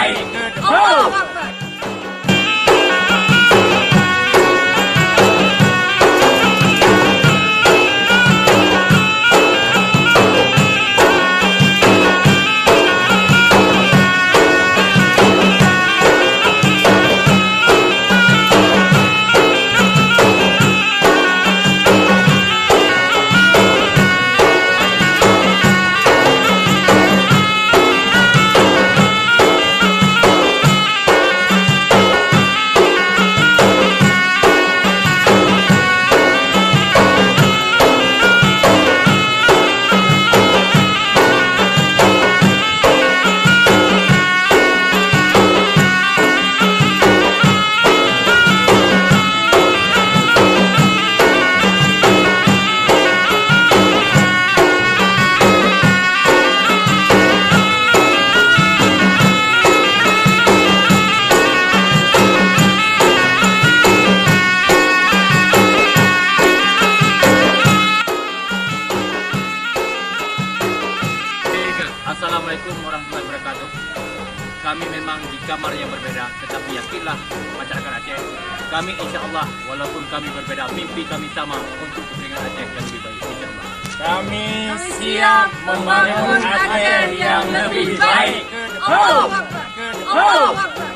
baik. Allah Akbar. Assalamualaikum warahmatullahi wabarakatuh. Kami memang di kamar yang berbeda, tetapi yakinlah masyarakat Aceh, kami insya-Allah walaupun kami berbeda, mimpi kami sama untuk kepentingan Aceh yang lebih baik insya-Allah. Kami siap membangun Aceh yang lebih baik. Allah Akbar. Allah Akbar.